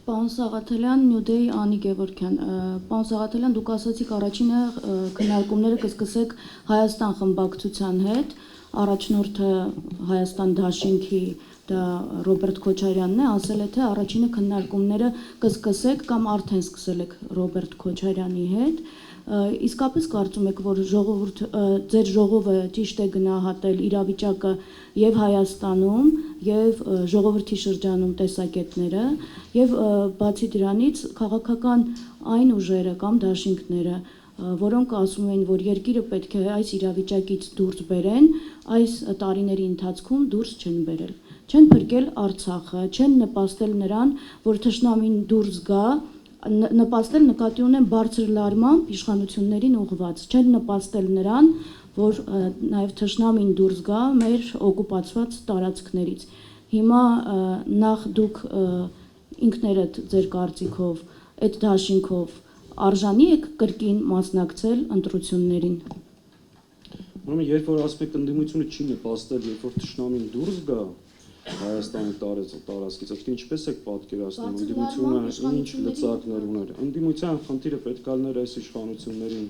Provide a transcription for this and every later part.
Պարոն Սաղաթելյան, New Day, Անի Գևորգյան։ Պարոն Սաղաթելյան, դուք ասացիք առաջինը քննարկումները կսկսեք Հայաստան խմբակցության հետ, առաջնորդը Հայաստան դաշինքի դա Ռոբերտ Քոչարյանն է, ասել է թե առաջինը քննարկումները կսկսեք կամ արդեն սկսել եք Ռոբերտ Քոչարյանի հետ։ Իսկապես կարծում եք, որ ձեր ժողովը ճիշտ է գնահատել իրավիճակը եւ Հայաստանում եւ ժողովրդի շրջանում տեսակետները եւ բացի դրանից քաղաքական այն ուժերը կամ դաշինքները, որոնք ասում են, որ երկիրը պետք է այս իրավիճակից դուրս բերեն, այս տարիների ընթացքում դուրս չեն բերել, չեն փրկել Արցախը, չեն նպաստել նրան, որ թշնամին դուրս գա, նպաստել նկատի ունեն բարձր լարմամբ իշխանություններին ուղղված, չեն նպաստել նրան, որ նաև թշնամին դուրս գա մեր օկուպացված տարածքներից։ Հիմա նախ դուք ինքներդ ձեր կարծիքով, այդ դաշինքով արժանի եք կրկին մասնակցել ընտրություններին։ Ուրեմն երբ որ ասում եք ընդդիմությունը չի նպաստել, երբ որ թշնամին դուրս գա Հայաստանի տարածքից, այդ ինչպես եք պատկերացնում ընդդիմությունը ինչ լծակներ ուներ։ Ընդդիմության խնդիրը պետք է լիներ այս իշխանություններին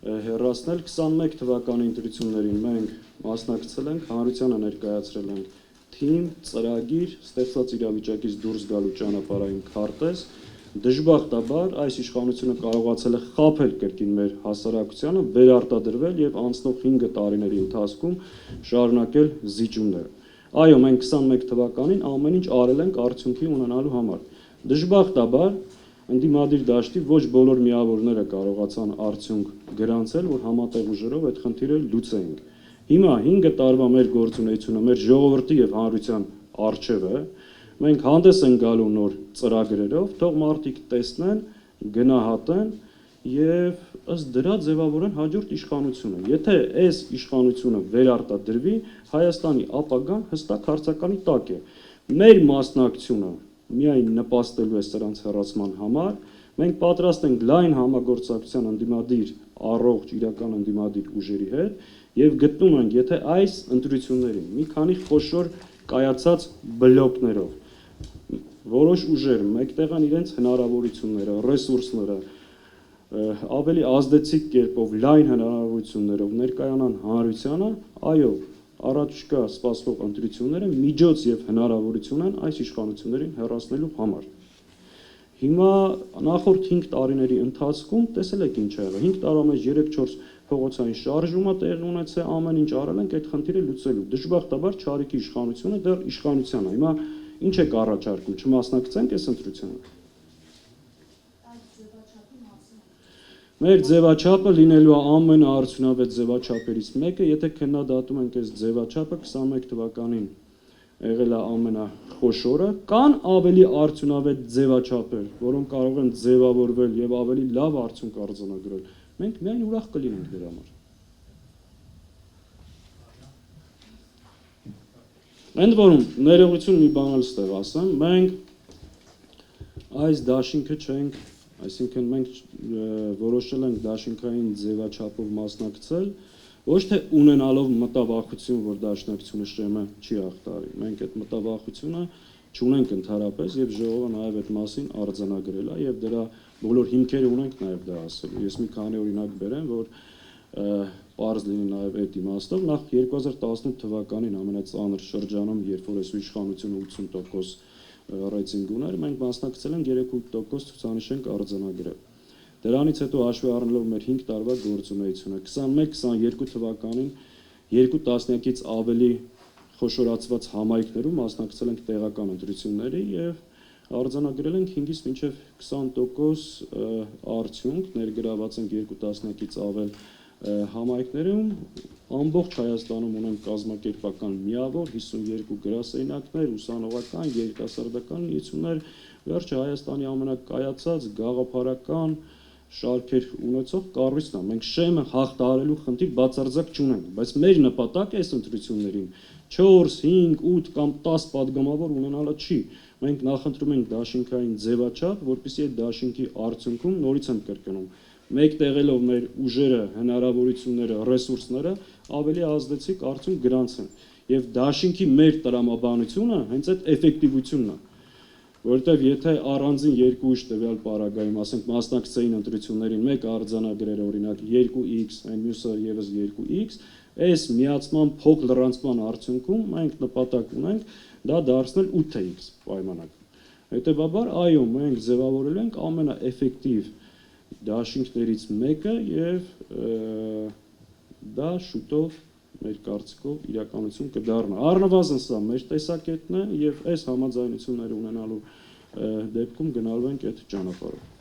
հեռացնել 21 թվականի ընտրություններին մենք մասնակցել ենք, հանրությանը ներկայացրել ենք թիմ, ծրագիր, ստեղծված իրավիճակից դուրս գալու ճանապարհային քարտեզ։ Դժբախտաբար այս իշխանությունը կարողացել է խաբել կրկին մեր հասարակությանը, վերարտադրվել եւ անցնող 5 տարիների ընթացքում շարունակել զիջումները։ Այո, մենք 21 թվականին ամեն ինչ արել ենք արդյունքի ունենալու համար։ Դժբախտաբար ընդդիմադիր դաշտի ոչ բոլոր միավորները կարողացան արդյունք գրանցել, որ համատեղ ուժերով այդ խնդիրը լուծեինք։ Հիմա 5 տարվա մեր գործունեությունը, մեր ժողովրդի եւ հանրության արժեվ է, մենք հանդես ենք գալու նոր ծրագրերով, թող մարդիկ տեսնեն, գնահատեն եւ ըստ դրա ձևավորեն հաջորդ իշխանությունը։ Եթե այս իշխանությունը վերարտադրվի, Հայաստանի ապագան հստակ հարցականի տակ է։ Մեր մասնակցությունը միայն նպաստելու է սրանց հեռացման համար, մենք պատրաստ ենք լայն համագործակցության ընդդիմադիր, առողջ իրական ընդդիմադիր ուժերի հետ եւ գտնում ենք, եթե այս ընտրություններին մի քանի խոշոր կայացած բլոկներով որոշ ուժեր մեկտեղան իրենց հնարավորությունները, ռեսուրսները ավելի ազդեցիկ կերպով լայն հնարավորություններով ներկայանան հանրությանը, այո, առաջկա սպասվող ընտրությունները միջոց եւ հնարավորություն են այս իշխանություններին հեռացնելու համար։ Հիմա նախորդ 5 տարիների ընթացքում տեսել եք ինչ ա եղել, 5 տարվա մեջ 3-4 փողոցային շարժումա տեղի ունեցել, ամեն ինչ արել ենք այդ խնդիրը լուծելու։ Դժբախտաբար Չարիքի իշխանությունը դեռ իշխանության է։ Հիմա ինչ եք առաջարկում, չմասնակցենք այս ընտրությանը։ Մեր ձևաչափը լինելու ամենաարդյունավետ ձևաչափերից մեկը, եթե քննադատում ենք այս ձևաչափը 21 թվականին եղել է ամենախոշորը, կան ավելի արդյունավետ ձևաչափեր, որոնք կարող են ձևավորվել եւ ավելի լավ արդյունք արձանագրել։ Մենք միայն ուրախ կլինենք դրա համար։ Ընդ որում, ներողություն մի բան էլ ստեղ ասեմ, մենք այս դաշինքը չենք, այսինքն մենք որոշել ենք դաշինքային ձևաչափով մասնակցել, ոչ թե ունենալով մտավախություն, որ դաշնակցությունը շեմը չի ախտարի։ Մենք այդ մտավախությունը չունենք ընդհանրապես եւ ժողովը նաեւ այդ մասին արձանագրել է եւ դրա բոլոր հիմքերը ունենք նաեւ դա ասելու։ Ես մի քանի օրինակ բերեմ, որ պարզ լինի նաեւ այդ իմաստով, նախ 2018 թվականին ամենածանր շրջանում, երբ որ այս իշխանությունը 80% ռեյտինգ ուներ, մենք մասնակցել ենք 3-8% ցուցանիշ ենք արձանագրել։ Դրանից հետո հաշվի առնելով մեր 5 տարվա գործունեությունը, 21-22 թվականին 2 տասնյակից ավելի խոշորացված համայնքներում մասնակցել ենք տեղական ընտրությունների եւ արձանագրել ենք 5-ից մինչեւ 20% արդյունք, ներգրաված ենք 2 տասնյակից ավել համայնքներում, ամբողջ Հայաստանում ունենք կազմակերպական միավոր 52 գրասենյակներ, ուսանողական, երիտասարդական միություններ, վերջը Հայաստանի ամենակայացած գաղափարական շարքեր ունեցող կառույցն է։ Մենք շեմը հաղթահարելու խնդիր բացարձակ չունենք, բայց մեր նպատակը այս ընտրություններին 4, 5, 8 կամ 10 падգամավոր ունենալը չի։ Մենք նախընտրում ենք դաշինքային ձևաչափ, որպեսզի այդ դաշինքի արդյունքում նորից եմ կրկնում, մեկտեղելով մեր ուժերը, հնարավորությունները, ռեսուրսները ավելի ազդեցիկ արդյունք գրանցեն։ Եվ դաշինքի մեր տրամաբանությունը հենց այդ էֆեկտիվությունն է։ Որովհետև եթե առանձին երկու ուրիշ տվյալ պարագայում, ասենք մասնակցային ընտրություններին մեկը արձանագրեր օրինակ 2x, այն մյուսը եւս 2x, այս միացման փոք լրանցման արդյունքում մենք նպատակ ունենք դա դարձնել 8x պայմանակ։ Հետևաբար, այո, մենք ձևավորել ենք ամենաէֆեկտիվ դաշինքներից մեկը եւ դա շուտով մեր կարծիքով իրականություն կդառնա։ Առնվազն սա մեր տեսակետն է եւ այս համաձայնությունները ունենալու դեպքում գնալու ենք այդ ճանապարհով։